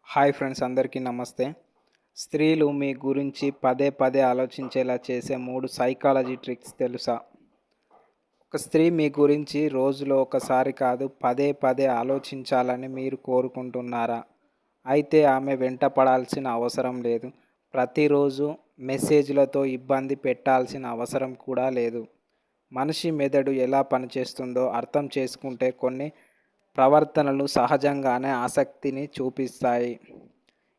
Hi friends, అందరికీ నమస్తే. స్త్రీలు మీ గురించి పదే పదే ఆలోచించేలా చేసే 3 సైకాలజీ ట్రిక్స్ తెలుసా? ఒక స్త్రీ మీ గురించి రోజులో ఒకసారి కాదు పదే పదే ఆలోచించాలని మీరు కోరుకుంటున్నారా? అయితే ఆమె వెంట పడాల్సిన అవసరం లేదు. ప్రతిరోజు మెసేజ్‌లతో ఇబ్బంది పెట్టాల్సిన అవసరం కూడా లేదు. మనిషి మెదడు ఎలా పనిచేస్తుందో అర్థం చేసుకుంటే కొన్ని ప్రవర్తనలు సహజంగానే ఆసక్తిని చూపిస్తాయి.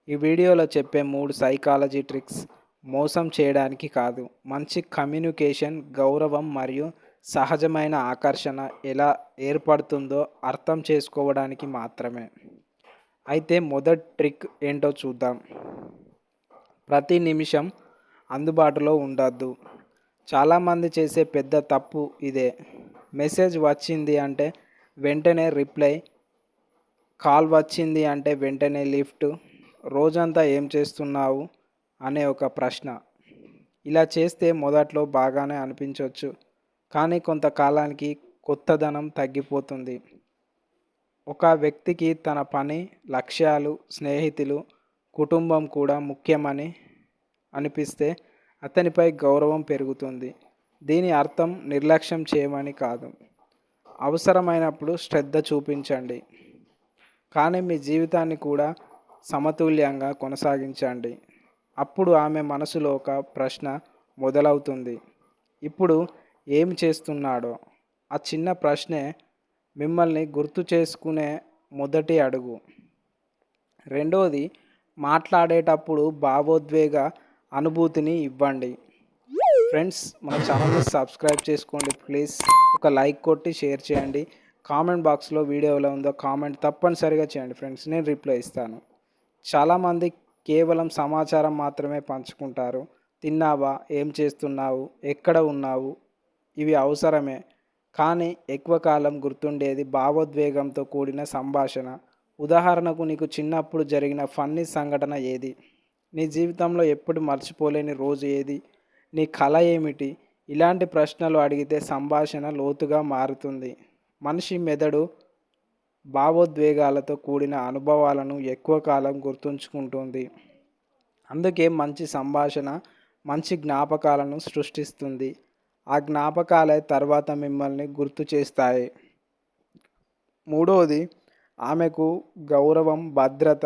ఈ వీడియోలో చెప్పే 3 సైకాలజీ ట్రిక్స్ మోసం చేయడానికి కాదు, మంచి కమ్యూనికేషన్, గౌరవం మరియు సహజమైన ఆకర్షణ ఎలా ఏర్పడుతుందో అర్థం చేసుకోవడానికి మాత్రమే. అయితే మొదటి ట్రిక్ ఏంటో చూద్దాం. ప్రతి నిమిషం అందుబాటులో ఉండొద్దు. చాలామంది చేసే పెద్ద తప్పు ఇదే. మెసేజ్ వచ్చింది అంటే వెంటనే రిప్లై, కాల్ వచ్చింది అంటే వెంటనే లిఫ్ట్, రోజంతా ఏం చేస్తున్నావు అనే ఒక ప్రశ్న. ఇలా చేస్తే మొదట్లో బాగానే అనిపించవచ్చు, కానీ కొంతకాలానికి కొత్తదనం తగ్గిపోతుంది. ఒక వ్యక్తికి తన పని, లక్ష్యాలు, స్నేహితులు, కుటుంబం కూడా ముఖ్యమని అనిపిస్తే అతనిపై గౌరవం పెరుగుతుంది. దీని అర్థం నిర్లక్ష్యం చేయమని కాదు. అవసరమైనప్పుడు శ్రద్ధ చూపించండి, కానీ మీ జీవితాన్ని కూడా సమతుల్యంగా కొనసాగించండి. అప్పుడు ఆమె మనసులో ఒక ప్రశ్న మొదలవుతుంది. ఇప్పుడు ఏమి చేస్తున్నాడో? ఆ చిన్న ప్రశ్నే మిమ్మల్ని గుర్తు చేసుకునే మొదటి అడుగు. రెండోది, మాట్లాడేటప్పుడు భావోద్వేగ అనుభూతిని ఇవ్వండి. ఫ్రెండ్స్, మన ఛానల్ని సబ్స్క్రైబ్ చేసుకోండి ప్లీజ్. ఒక లైక్ కొట్టి షేర్ చేయండి. కామెంట్ బాక్స్లో వీడియో ఎలా ఉందో కామెంట్ తప్పనిసరిగా చేయండి ఫ్రెండ్స్, నేను రిప్లై ఇస్తాను. చాలామంది కేవలం సమాచారం మాత్రమే పంచుకుంటారు. తిన్నావా, ఏం చేస్తున్నావు, ఎక్కడ ఉన్నావు, ఇవి అవసరమే, కానీ ఎక్కువ కాలం గుర్తుండేది భావోద్వేగంతో కూడిన సంభాషణ. ఉదాహరణకు, నీకు చిన్నప్పుడు జరిగిన ఫన్నీ సంఘటన ఏది? నీ జీవితంలో ఎప్పుడు మర్చిపోలేని రోజు ఏది? నీ కళ ఏమిటి? ఇలాంటి ప్రశ్నలు అడిగితే సంభాషణ లోతుగా మారుతుంది. మనిషి మెదడు భావోద్వేగాలతో కూడిన అనుభవాలను ఎక్కువ కాలం గుర్తుంచుకుంటుంది. అందుకే మంచి సంభాషణ మంచి జ్ఞాపకాలను సృష్టిస్తుంది. ఆ జ్ఞాపకాలే తర్వాత మిమ్మల్ని గుర్తు చేస్తాయి. మూడవది, ఆమెకు గౌరవం, భద్రత,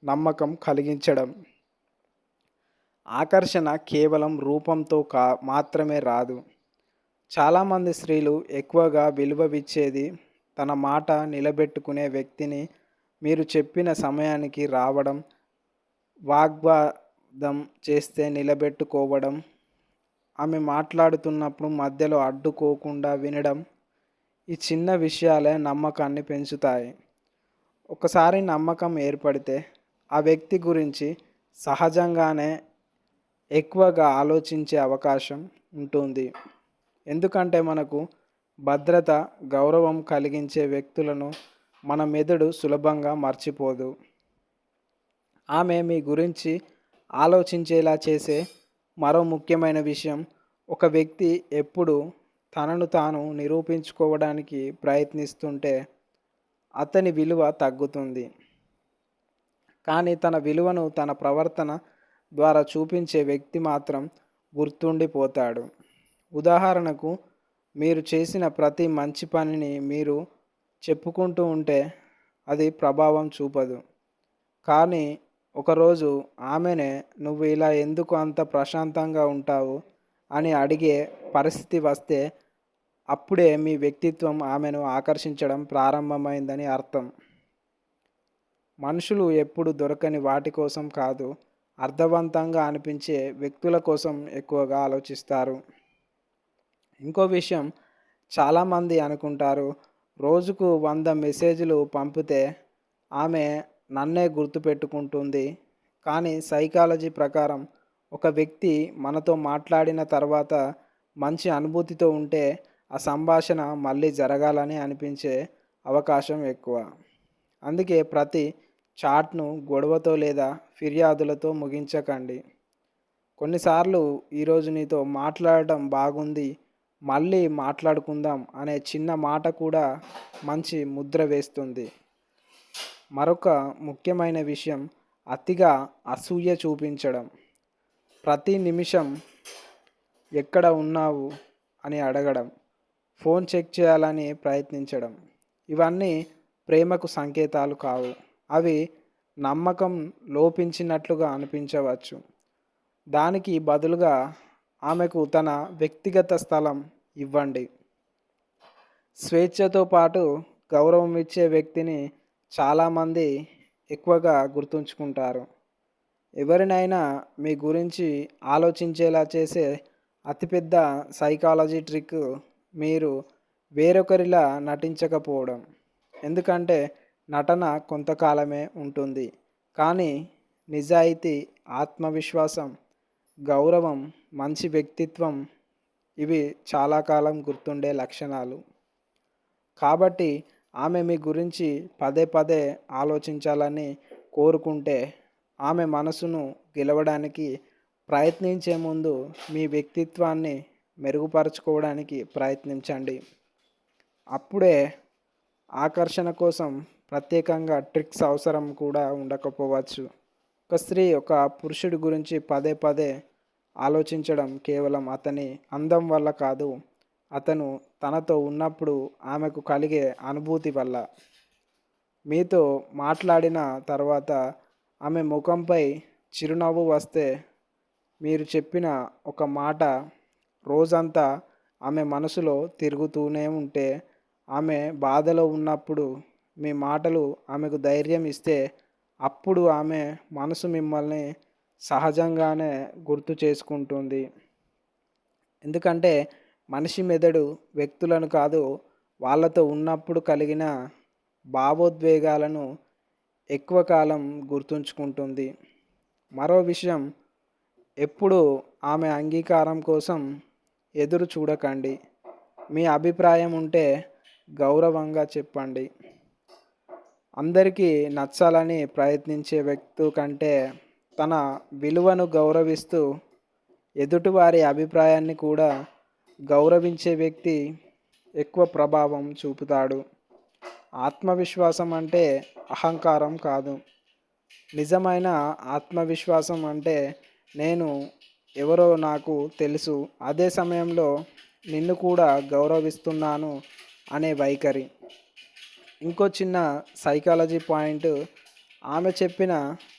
నమ్మకం కలిగించడం. ఆకర్షణ కేవలం రూపంతో మాత్రమే రాదు. చాలామంది స్త్రీలు ఎక్కువగా విలువవిచ్చేది తన మాట నిలబెట్టుకునే వ్యక్తిని. మీరు చెప్పిన సమయానికి రావడం, వాగ్వాదం చేస్తే నిలబెట్టుకోవడం, ఆమె మాట్లాడుతున్నప్పుడు మధ్యలో అడ్డుకోకుండా వినడం, ఈ చిన్న విషయాలే నమ్మకాన్ని పెంచుతాయి. ఒకసారి నమ్మకం ఏర్పడితే ఆ వ్యక్తి గురించి సహజంగానే ఎక్కువగా ఆలోచించే అవకాశం ఉంటుంది. ఎందుకంటే మనకు భద్రత, గౌరవం కలిగించే వ్యక్తులను మన మెదడు సులభంగా మర్చిపోదు. ఆమె మీ గురించి ఆలోచించేలా చేసే మరో ముఖ్యమైన విషయం, ఒక వ్యక్తి ఎప్పుడు తనను తాను నిరూపించుకోవడానికి ప్రయత్నిస్తుంటే అతని విలువ తగ్గుతుంది. కానీ తన విలువను తన ప్రవర్తన ద్వారా చూపించే వ్యక్తి మాత్రం గుర్తుండిపోతాడు. ఉదాహరణకు, మీరు చేసిన ప్రతి మంచి పనిని మీరు చెప్పుకుంటూ ఉంటే అది ప్రభావం చూపదు. కానీ ఒకరోజు ఆమెనే నువ్వు ఇలా ఎందుకు అంత ప్రశాంతంగా ఉంటావు అని అడిగే పరిస్థితి వస్తే అప్పుడే మీ వ్యక్తిత్వం ఆమెను ఆకర్షించడం ప్రారంభమైందని అర్థం. మనుషులు ఎప్పుడు దొరకని వాటి కోసం కాదు, అర్థవంతంగా అనిపించే వ్యక్తుల కోసం ఎక్కువగా ఆలోచిస్తారు. ఇంకో విషయం, చాలామంది అనుకుంటారు, రోజుకు 100 మెసేజ్లు పంపితే ఆమె నన్నే గుర్తుపెట్టుకుంటుంది. కానీ సైకాలజీ ప్రకారం ఒక వ్యక్తి మనతో మాట్లాడిన తర్వాత మంచి అనుభూతితో ఉంటే ఆ సంభాషణ మళ్ళీ జరగాలని అనిపించే అవకాశం ఎక్కువ. అందుకే ప్రతి చాట్ను గొడవతో లేదా ఫిర్యాదులతో ముగించకండి. కొన్నిసార్లు, ఈరోజు నీతో మాట్లాడటం బాగుంది, మళ్ళీ మాట్లాడుకుందాం అనే చిన్న మాట కూడా మంచి ముద్ర వేస్తుంది. మరొక ముఖ్యమైన విషయం అతిగా అసూయ చూపించడం. ప్రతి నిమిషం ఎక్కడ ఉన్నావు అని అడగడం, ఫోన్ చెక్ చేయాలని ప్రయత్నించడం. ఇవన్నీ ప్రేమకు సంకేతాలు కావు. అవి నమ్మకం లోపించినట్లుగా అనిపించవచ్చు. దానికి బదులుగా ఆమెకు తన వ్యక్తిగత స్థలం ఇవ్వండి. స్వేచ్ఛతో పాటు గౌరవం ఇచ్చే వ్యక్తిని చాలామంది ఎక్కువగా గుర్తుంచుకుంటారు. ఎవరినైనా మీ గురించి ఆలోచించేలా చేసే అతిపెద్ద సైకాలజీ ట్రిక్ మీరు వేరొకరిలా నటించకపోవడం. ఎందుకంటే నటన కొంతకాలమే ఉంటుంది, కానీ నిజాయితీ, ఆత్మవిశ్వాసం, గౌరవం, మంచి వ్యక్తిత్వం ఇవి చాలా కాలం గుర్తుండే లక్షణాలు. కాబట్టి ఆమె మీ గురించి పదే పదే ఆలోచించాలని కోరుకుంటే ఆమె మనసును గెలవడానికి ప్రయత్నించే ముందు మీ వ్యక్తిత్వాన్ని మెరుగుపరచుకోవడానికి ప్రయత్నించండి. అప్పుడే ఆకర్షణ కోసం ప్రత్యేకంగా ట్రిక్స్ అవసరం కూడా ఉండకపోవచ్చు. ఒక స్త్రీ ఒక పురుషుడి గురించి పదే పదే ఆలోచించడం కేవలం అతని అందం వల్ల కాదు, అతను తనతో ఉన్నప్పుడు ఆమెకు కలిగే అనుభూతి వల్ల. మీతో మాట్లాడిన తర్వాత ఆమె ముఖంపై చిరునవ్వు వస్తే, మీరు చెప్పిన ఒక మాట రోజంతా ఆమె మనసులో తిరుగుతూనే ఉంటే, ఆమె బాధలో ఉన్నప్పుడు మీ మాటలు ఆమెకు ధైర్యం ఇస్తే, అప్పుడు ఆమె మనసు మిమ్మల్ని సహజంగానే గుర్తు చేసుకుంటుంది. ఎందుకంటే మనిషి మెదడు వ్యక్తులను కాదు, వాళ్ళతో ఉన్నప్పుడు కలిగిన భావోద్వేగాలను ఎక్కువ కాలం గుర్తుంచుకుంటుంది. మరో విషయం, ఎప్పుడు ఆమె అంగీకారం కోసం ఎదురు చూడకండి. మీ అభిప్రాయం ఉంటే గౌరవంగా చెప్పండి. అందరికీ నచ్చాలని ప్రయత్నించే వ్యక్తి కంటే తన విలువను గౌరవిస్తూ ఎదుటివారి అభిప్రాయాన్ని కూడా గౌరవించే వ్యక్తి ఎక్కువ ప్రభావం చూపుతాడు. ఆత్మవిశ్వాసం అంటే అహంకారం కాదు. నిజమైన ఆత్మవిశ్వాసం అంటే నేను ఎవరో నాకు తెలుసు, అదే సమయంలో నిన్ను కూడా గౌరవిస్తున్నాను అనే వైఖరి. ఇంకో చిన్న సైకాలజీ పాయింట్, ఆమె చెప్పిన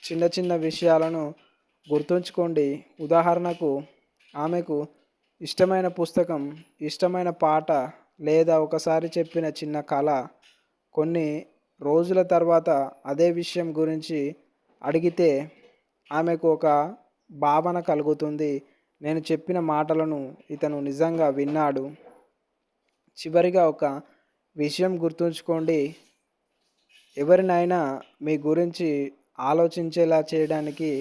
చిన్న చిన్న విషయాలను గుర్తుంచుకోండి. ఉదాహరణకు, ఆమెకు ఇష్టమైన పుస్తకం, ఇష్టమైన పాట లేదా ఒకసారి చెప్పిన చిన్న కళ. కొన్ని రోజుల తర్వాత అదే విషయం గురించి అడిగితే ఆమెకు ఒక భావన కలుగుతుంది, నేను చెప్పిన మాటలను ఇతను నిజంగా విన్నాడు. చివరిగా ఒక విషయం గుర్తుంచుకోండి, ఎవరినైనా మీ గురించి ఆలోచించేలా చేయడానికి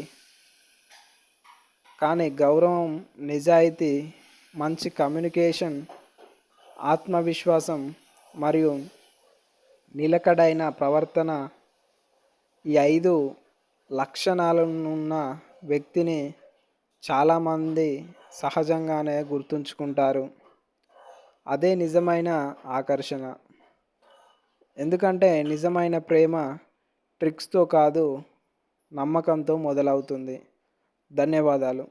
కానీ గౌరవం, నిజాయితీ, మంచి కమ్యూనికేషన్, ఆత్మవిశ్వాసం మరియు నిలకడైన ప్రవర్తన, ఈ 5 లక్షణాలున్న వ్యక్తిని చాలామంది సహజంగానే గుర్తుంచుకుంటారు. అదే నిజమైన ఆకర్షణ. ఎందుకంటే నిజమైన ప్రేమ ట్రిక్స్తో కాదు, నమ్మకంతో మొదలవుతుంది. ధన్యవాదాలు.